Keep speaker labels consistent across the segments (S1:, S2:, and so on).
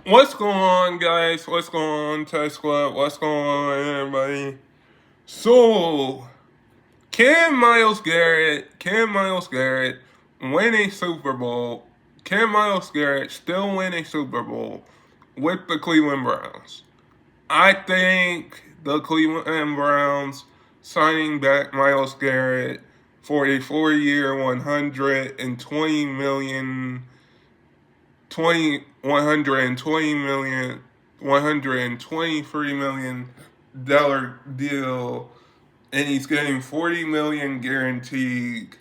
S1: What's going on, guys? What's going on, Tech Squad? What's going on, everybody? So, can Myles Garrett win a Super Bowl? Can Myles Garrett still win a Super Bowl with the Cleveland Browns? I think the Cleveland Browns signing back Myles Garrett for a 4-year, 123 million deal, and he's getting 40 million guaranteed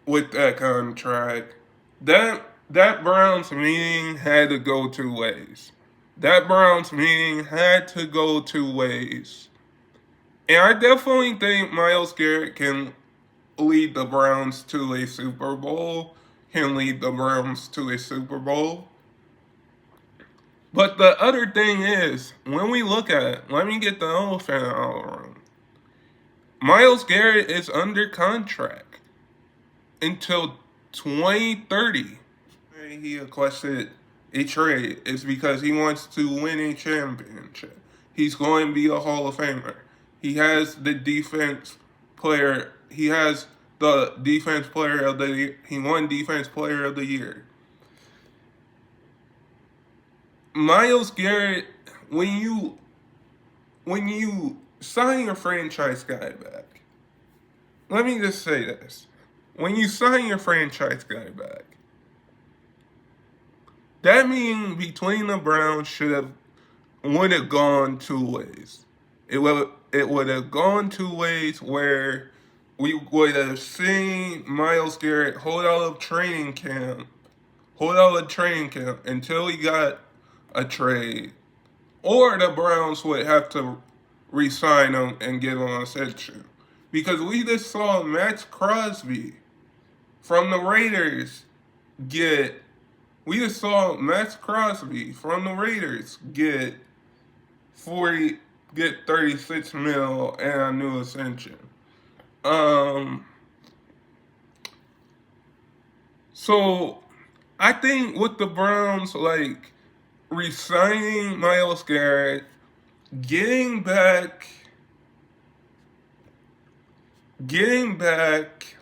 S1: with that contract. That Browns meeting had to go two ways. That Browns meeting had to go two ways. And I definitely think Myles Garrett can lead the Browns to a Super Bowl, can lead the Browns to a Super Bowl. But the other thing is, when we look at it, let me get the elephant out of the room. Myles Garrett is under contract until 2030. He requested a trade is because he wants to win a championship. He's going to be a Hall of Famer. He has the defense player. He has the defense player of the year. He won defense player of the year. Myles Garrett, when you sign your franchise guy back, let me just say this. When you sign your franchise guy back, that means between the Browns would have gone two ways. It would have gone two ways where we would have seen Myles Garrett hold out of training camp until he got a trade, or the Browns would have to re-sign him and give him a extension. Because we just saw Max Crosby from the Raiders get. We just saw Max Crosby from the Raiders get 36 mil and a new extension. Um, so I think with the Browns resigning Myles Garrett, getting back, getting back,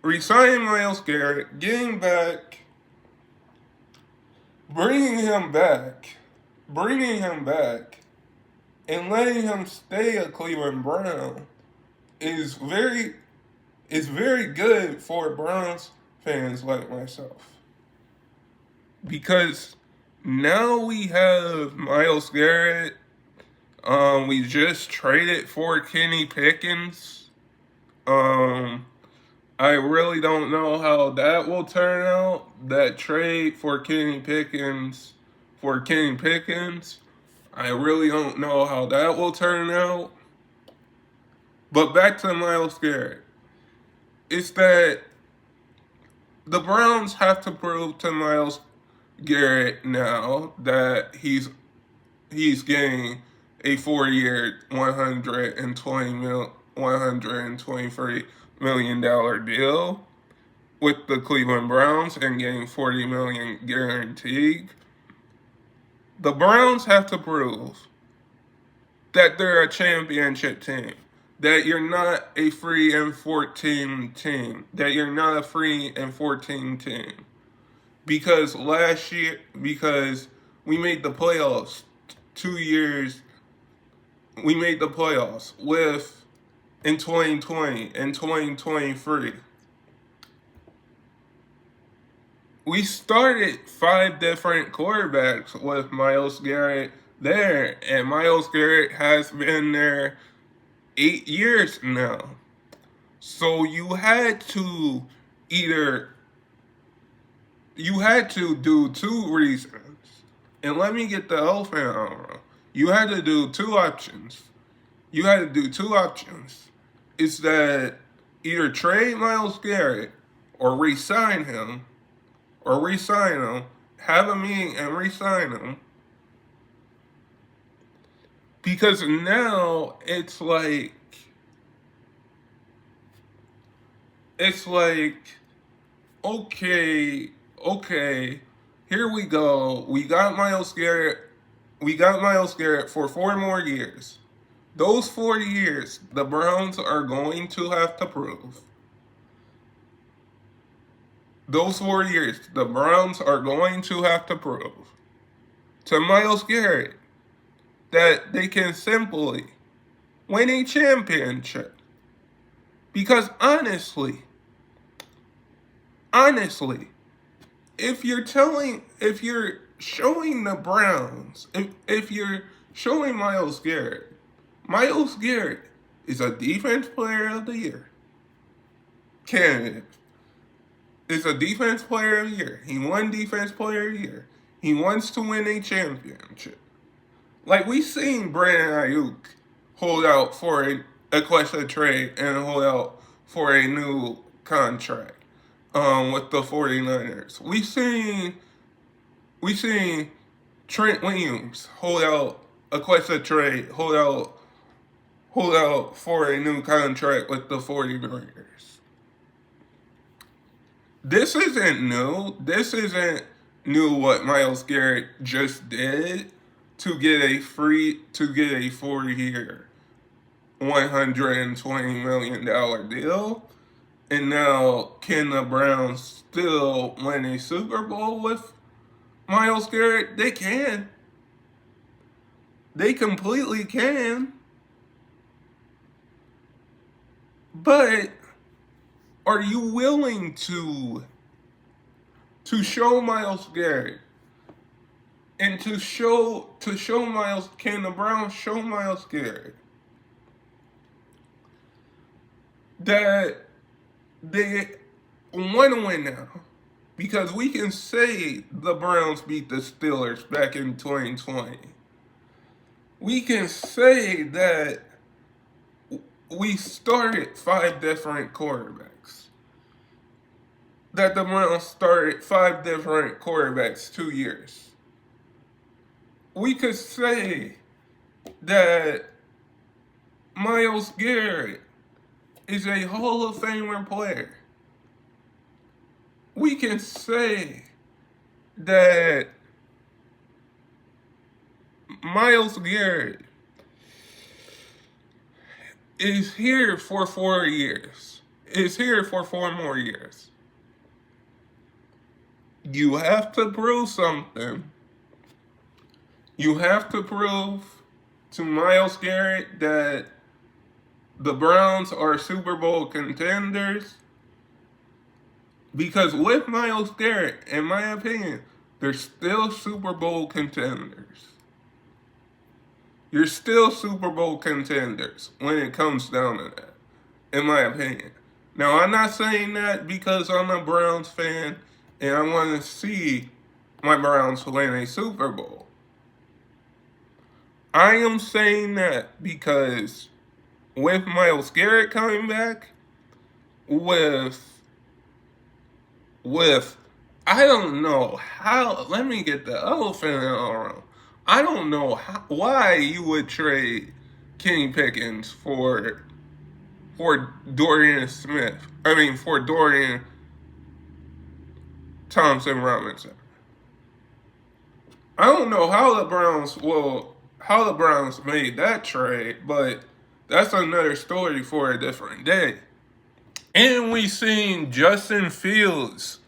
S1: resigning Myles Garrett, getting back, bringing him back, bringing him back, and letting him stay a Cleveland Brown is very good for Browns fans like myself. Because now we have Myles Garrett. We just traded for Kenny Pickens. I really don't know how that will turn out. That trade for Kenny Pickens, I really don't know how that will turn out. But back to Myles Garrett. It's that the Browns have to prove to Myles Garrett now that he's getting a 4-year, 123 million deal with the Cleveland Browns and getting 40 million guaranteed. The Browns have to prove that they're a championship team. That you're not a 3-14 team. That you're not a 3-14 team. Because we made the playoffs 2 years, we made the playoffs in 2020 and 2023. We started 5 different quarterbacks with Myles Garrett there, and Myles Garrett has been there 8 years now. So either you had to do two reasons. And let me get the elephant out of the room. You had to do two options. It's that either trade Myles Garrett or re-sign him, have a meeting and re-sign him. Because now it's like, okay, Here we go. We got Myles Garrett. We got Myles Garrett for 4 more years. Those 4 years, the Browns are going to have to prove. Those 4 years, the Browns are going to have to prove to Myles Garrett that they can simply win a championship. Because honestly, if you're showing the Browns, if you're showing Myles Garrett is a defense player of the year candidate. Is a defense player of the year. He won defense player of the year. He wants to win a championship. Like we seen Brandon Ayuk hold out for a question trade and hold out for a new contract with the 49ers. We seen Trent Williams hold out a question trade, hold out for a new contract with the 49ers. This isn't new. This isn't new what Myles Garrett just did to get a 4-year, $120 million deal. And now, can the Browns still win a Super Bowl with Myles Garrett? They can. They completely can. But are you willing to show Myles Garrett and to show Myles? Can the Browns show Myles Garrett that they want to win now? Because we can say the Browns beat the Steelers back in 2020. We can say that we started 5 different quarterbacks. That the Browns started 5 different quarterbacks 2 years. We could say that Myles Garrett is a Hall of Famer player. We can say that Myles Garrett is here for 4 years. Is here for 4 more years. You have to prove something. You have to prove to Myles Garrett that the Browns are Super Bowl contenders. Because with Myles Garrett, in my opinion, they're still Super Bowl contenders. You're still Super Bowl contenders when it comes down to that, in my opinion. Now, I'm not saying that because I'm a Browns fan and I want to see my Browns win a Super Bowl. I am saying that because with Myles Garrett coming back, with I don't know how. Let me get the elephant out of the room. I don't know why you would trade Kenny Pickens for Dorian Smith. I mean, for Dorian Thompson Robinson. I don't know how the Browns made that trade, but that's another story for a different day. And we seen Justin Fields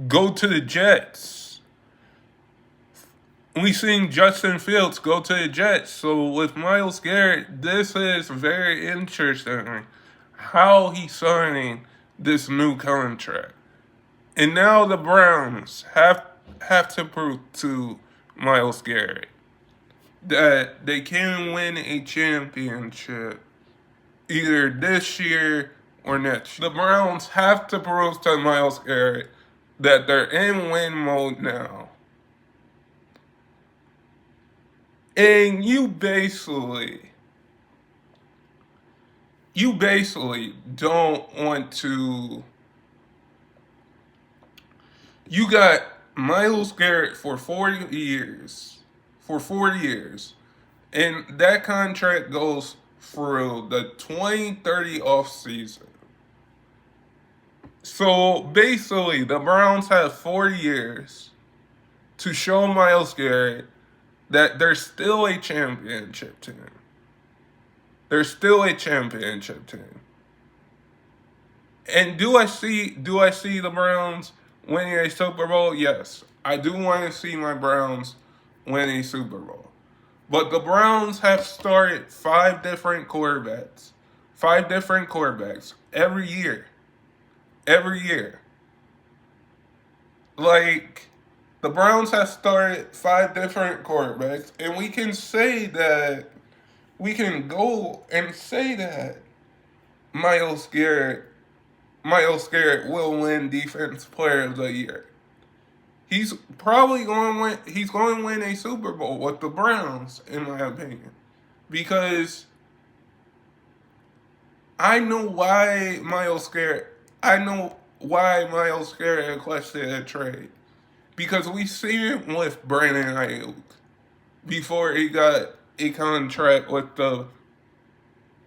S1: go to the Jets. We seen Justin Fields go to the Jets. So with Myles Garrett, this is very interesting how he's signing this new contract. And now the Browns have to prove to Myles Garrett that they can win a championship either this year or next year. The Browns have to prove to Myles Garrett that they're in win mode now. And you basically don't want to. You got Myles Garrett for 4 years. For 4 years. And that contract goes through the 2030 offseason. So basically, the Browns have 4 years to show Myles Garrett that there's still a championship team. There's still a championship team. And do I see the Browns winning a Super Bowl? Yes. I do want to see my Browns win a Super Bowl. But the Browns have started five different quarterbacks. Five different quarterbacks every year. Every year. Like, the Browns have started five different quarterbacks, and we can go and say that Myles Garrett, Myles Garrett will win Defense Player of the Year. He's probably going to win. He's going to win a Super Bowl with the Browns, in my opinion, because I know why Myles Garrett. I know why Myles Garrett requested a trade, because we seen it with Brandon Ayuk before he got a contract with the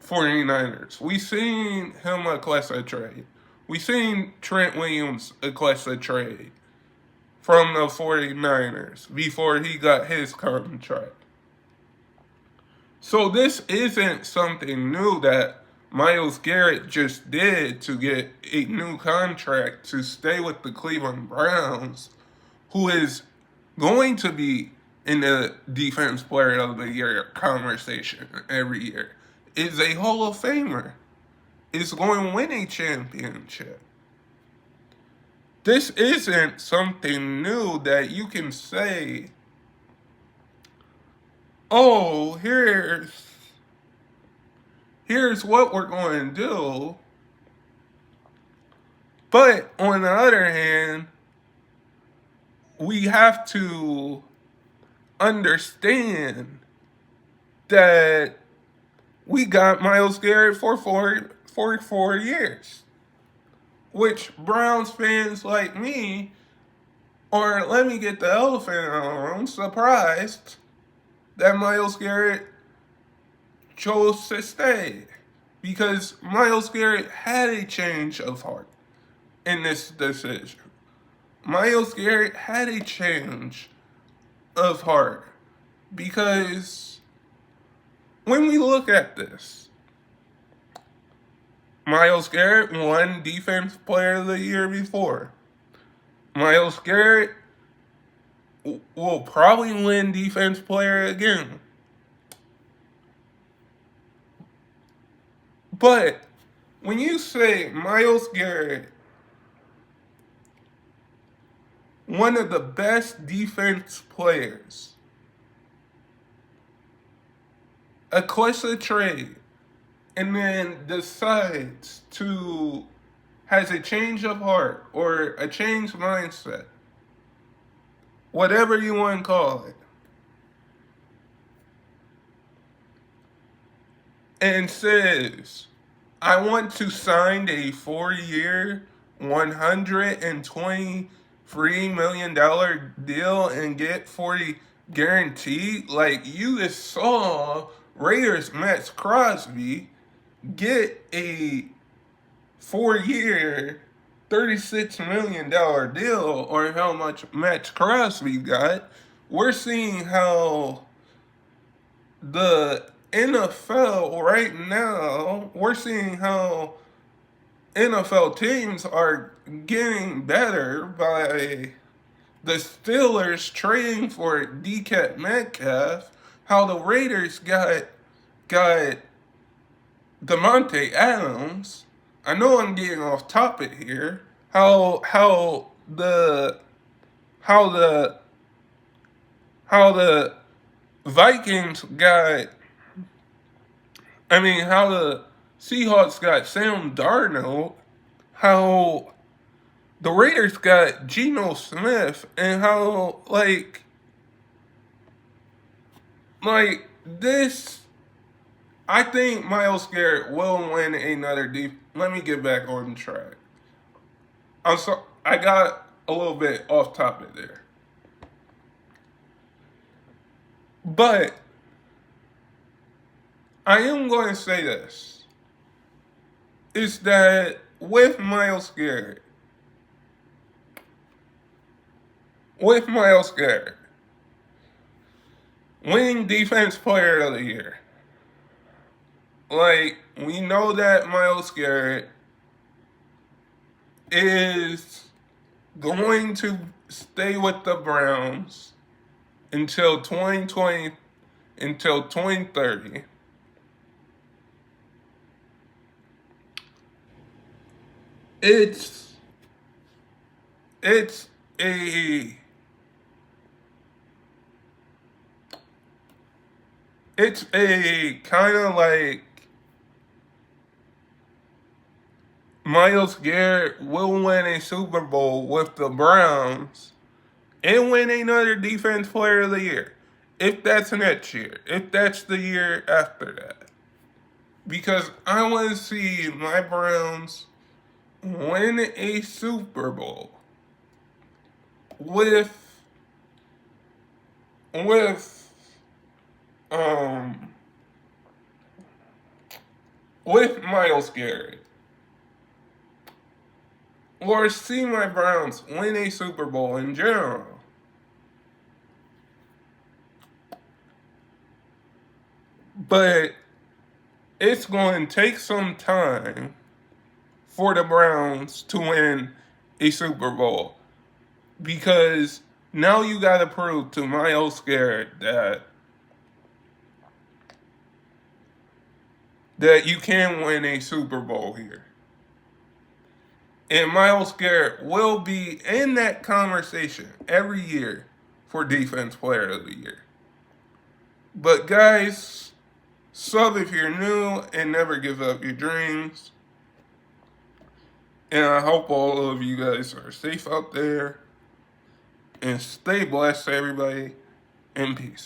S1: 49ers. We seen him request a trade. We seen Trent Williams request a trade from the 49ers before he got his contract. So this isn't something new that Myles Garrett just did to get a new contract to stay with the Cleveland Browns, who is going to be in the Defense Player of the Year conversation every year, is a Hall of Famer, is going to win a championship. This isn't something new that you can say, oh, here's what we're going to do. But on the other hand, we have to understand that we got Myles Garrett for 4 years, which Browns fans like me, or let me get the elephant in the room, surprised that Myles Garrett chose to stay, because Myles Garrett had a change of heart in this decision. Myles Garrett had a change of heart, because when we look at this, Myles Garrett won Defense Player of the Year before. Myles Garrett will probably win Defense Player again. But when you say Myles Garrett, one of the best defense players, requests a trade, and then has a change of heart or a changed mindset, whatever you want to call it, and says, I want to sign a 4-year, $123 million deal and get 40 guaranteed. Like, you just saw Raiders Max Crosby get a 4-year, $36 million deal, or how much Max Crosby got. We're seeing how the NFL right now, we're seeing how NFL teams are getting better by the Steelers trading for DK Metcalf, how the Raiders got Devontae Adams. I know I'm getting off topic here. How the Vikings got, how the Seahawks got Sam Darnold, how the Raiders got Geno Smith, and how, this, I think Myles Garrett will win another Let me get back on track. I got a little bit off topic there. But I am going to say this, is that with Myles Garrett, with Myles Garrett winning Defense Player of the Year. Like, we know that Myles Garrett is going to stay with the Browns until 2020, until 2030. It's it's a it's a kind of like Myles Garrett will win a Super Bowl with the Browns and win another Defense Player of the Year. If that's next year, if that's the year after that. Because I want to see my Browns win a Super Bowl with with um with Myles Garrett. Or see my Browns win a Super Bowl in general. But it's going to take some time for the Browns to win a Super Bowl. Because now you got to prove to Myles Garrett that you can win a Super Bowl here. And Myles Garrett will be in that conversation every year for Defense Player of the Year. But guys, sub if you're new and never give up your dreams. And I hope all of you guys are safe out there. And stay blessed, everybody. And peace.